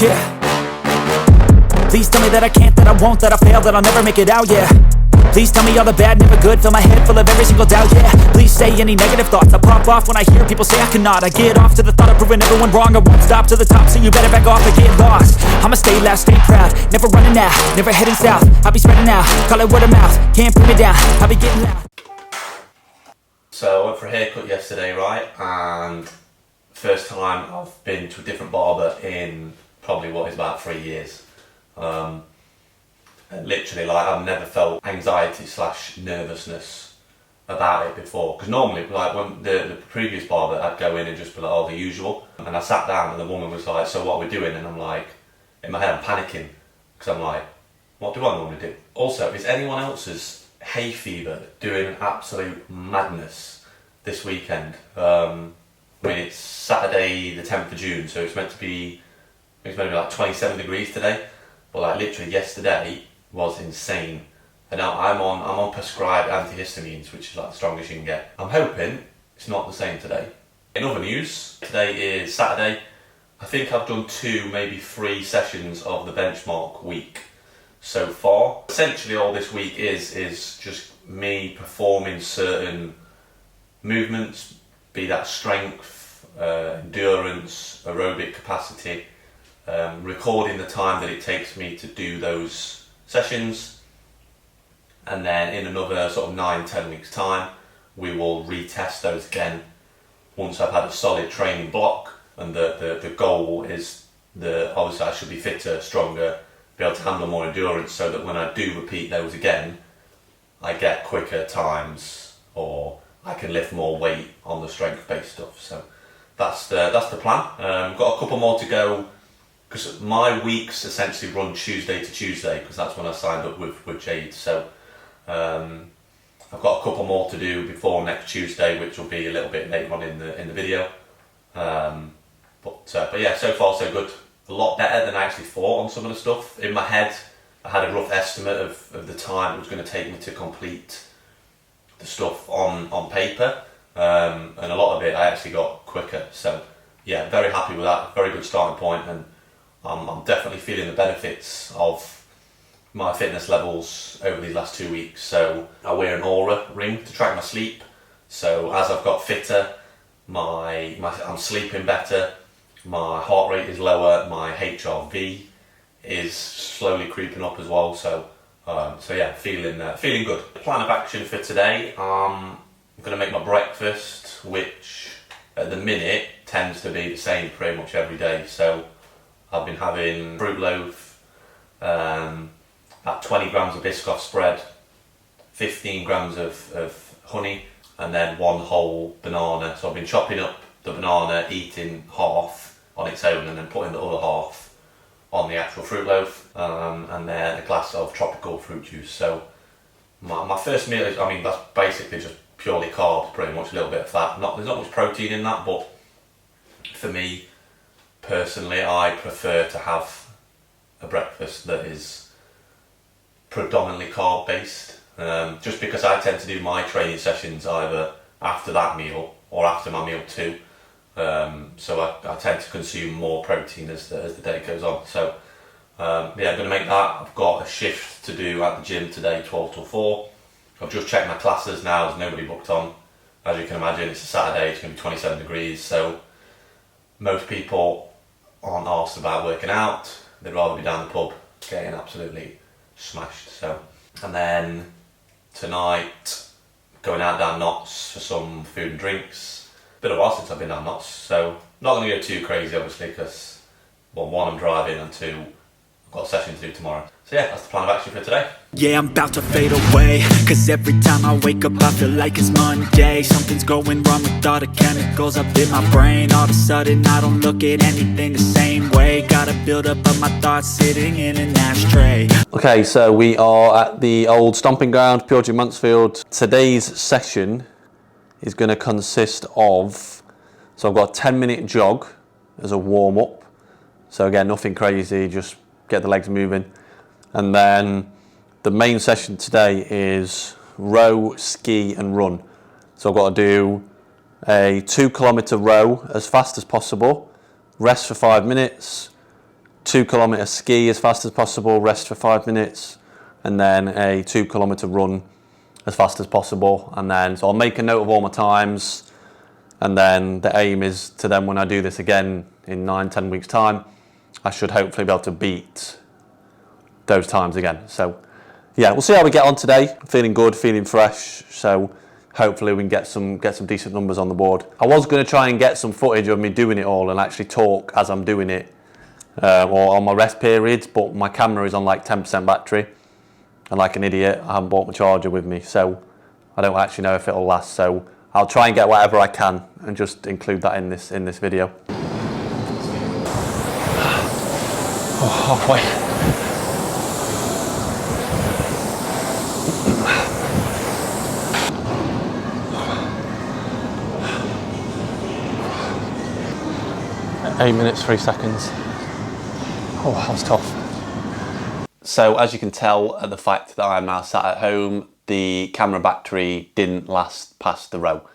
Yeah. Please tell me that I can't, that I won't, that I fail, that I'll never make it out, yeah. Please tell me all the bad, never good, fill my head full of every single doubt, yeah. Please say any negative thoughts, I pop off when I hear people say I cannot. I get off to the thought of proving everyone wrong, I won't stop to the top, so you better back off and get lost. I'ma stay loud, stay proud, never running out, never heading south. I'll be spreading out, call it word of mouth, can't put me down, I'll be getting loud. So I went for a haircut yesterday, right, and first time I've been to a different barber in probably what is about 3 years. And literally, like, I've never felt anxiety / nervousness about it before. Because normally, like, when the previous barber, I'd go in and just be like, oh, the usual. And I sat down and the woman was like, so what are we doing? And I'm like, in my head, I'm panicking. Because I'm like, what do I normally do? Also, is anyone else's hay fever doing an absolute madness this weekend? I mean, it's Saturday the 10th of June, so it's meant to be like 27 degrees today. But like literally yesterday was insane. And now I'm on prescribed antihistamines, which is like the strongest you can get. I'm hoping it's not the same today. In other news, today is Saturday. I think I've done 2, maybe 3 sessions of the benchmark week so far. Essentially all this week is just me performing certain movements, be that strength, endurance, aerobic capacity, recording the time that it takes me to do those sessions, and then in another sort of 9-10 weeks time we will retest those again once I've had a solid training block, and the goal is obviously I should be fitter, stronger, be able to handle more endurance, so that when I do repeat those again I get quicker times, or I can lift more weight on the strength based stuff. So that's the plan. Got a couple more to go, because my weeks essentially run Tuesday to Tuesday, because that's when I signed up with Jade. So I've got a couple more to do before next Tuesday, which will be a little bit later on in the video. But yeah, so far so good. A lot better than I actually thought on some of the stuff. In my head, I had a rough estimate of the time it was going to take me to complete the stuff on paper, and a lot of it I actually got quicker. So yeah, very happy with that. Very good starting point, and I'm definitely feeling the benefits of my fitness levels over these last 2 weeks. So I wear an Oura ring to track my sleep. So as I've got fitter, I'm sleeping better, my heart rate is lower, my HRV is slowly creeping up as well. So yeah, feeling good. Plan of action for today, I'm going to make my breakfast, which at the minute tends to be the same pretty much every day. So I've been having fruit loaf, about 20 grams of Biscoff spread, 15 grams of honey, and then 1 whole banana. So I've been chopping up the banana, eating half on its own, and then putting the other half on the actual fruit loaf, and then a glass of tropical fruit juice. So my first meal is, I mean, that's basically just purely carbs, pretty much, a little bit of fat. There's not much protein in that, but for me personally, I prefer to have a breakfast that is predominantly carb based, just because I tend to do my training sessions either after that meal or after my meal too. So I tend to consume more protein as the day goes on. So yeah, I'm going to make that. I've got a shift to do at the gym today, 12 till 4. I've just checked my classes now, there's nobody booked on. As you can imagine, it's a Saturday, it's going to be 27 degrees, so most people aren't asked about working out. They'd rather be down the pub getting absolutely smashed. So, and then tonight, going out down Notts for some food and drinks. Been a while since I've been down Notts, so not going to go too crazy obviously, because well, 1, I'm driving, and 2, I've got a session to do tomorrow. So yeah, that's the plan of action for today. Yeah, I'm about to fade away, cause every time I wake up I feel like it's Monday. Something's going wrong with all the chemicals up in my brain. All of a sudden I don't look at anything the same way. Gotta build up of my thoughts sitting in an ashtray. Okay, so we are at the old stomping ground, Pure Gym Mansfield. Today's session is going to consist of, so I've got a 10-minute jog as a warm-up. So again, nothing crazy, just get the legs moving. And then the main session today is row, ski and run. So I've got to do a 2 kilometre row as fast as possible, rest for 5 minutes, 2 kilometre ski as fast as possible, rest for 5 minutes, and then a 2 kilometre run as fast as possible. And then, so I'll make a note of all my times, and then the aim is to then, when I do this again in 9-10 weeks time, I should hopefully be able to beat those times again. So yeah, we'll see how we get on today. Feeling good, feeling fresh, so hopefully we can get some decent numbers on the board. I was going to try and get some footage of me doing it all and actually talk as I'm doing it, or on my rest periods, but my camera is on like 10% battery, and like an idiot I haven't bought my charger with me, so I don't actually know if it'll last. So I'll try and get whatever I can and just include that in this video. Oh, halfway. Eight minutes, 3 seconds. Oh, that was tough. So as you can tell, the fact that I'm now sat at home, the camera battery didn't last past the row.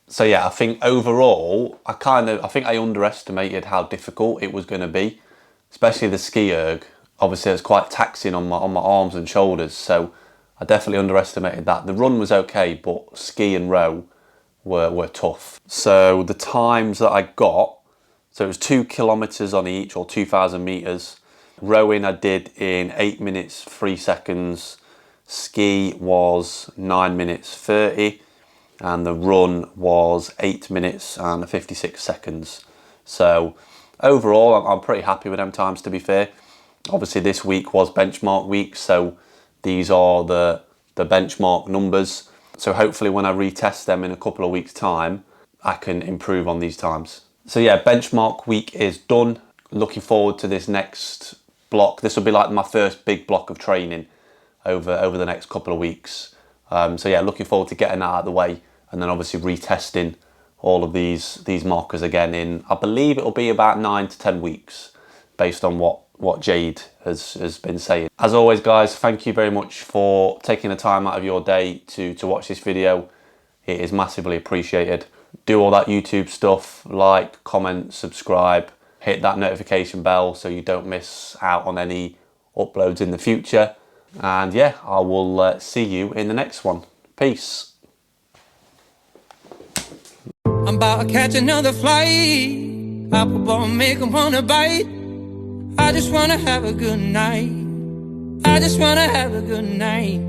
So yeah, I think overall, I think I underestimated how difficult it was going to be, especially the ski erg. Obviously, it's quite taxing on my arms and shoulders, so I definitely underestimated that. The run was okay, but ski and row were tough. So the times that I got, so it was 2 kilometers on each, or 2,000 meters. Rowing I did in 8 minutes, 3 seconds. Ski was 9 minutes, 30. And the run was 8 minutes and 56 seconds. So overall, I'm pretty happy with them times, to be fair. Obviously this week was benchmark week, so these are the benchmark numbers. So hopefully when I retest them in a couple of weeks' time, I can improve on these times. So yeah, benchmark week is done. Looking forward to this next block. This will be like my first big block of training over the next couple of weeks. So yeah, looking forward to getting that out of the way, and then obviously retesting all of these markers again in, I believe it'll be about 9 to 10 weeks, based on what Jade has been saying. As always, guys, thank you very much for taking the time out of your day to watch this video. It is massively appreciated. Do all that YouTube stuff, like, comment, subscribe, hit that notification bell so you don't miss out on any uploads in the future. And yeah, I will see you in the next one. Peace. I'm about to catch another flight. Apple bottom make 'em wanna bite. I just wanna have a good night. I just wanna have a good night.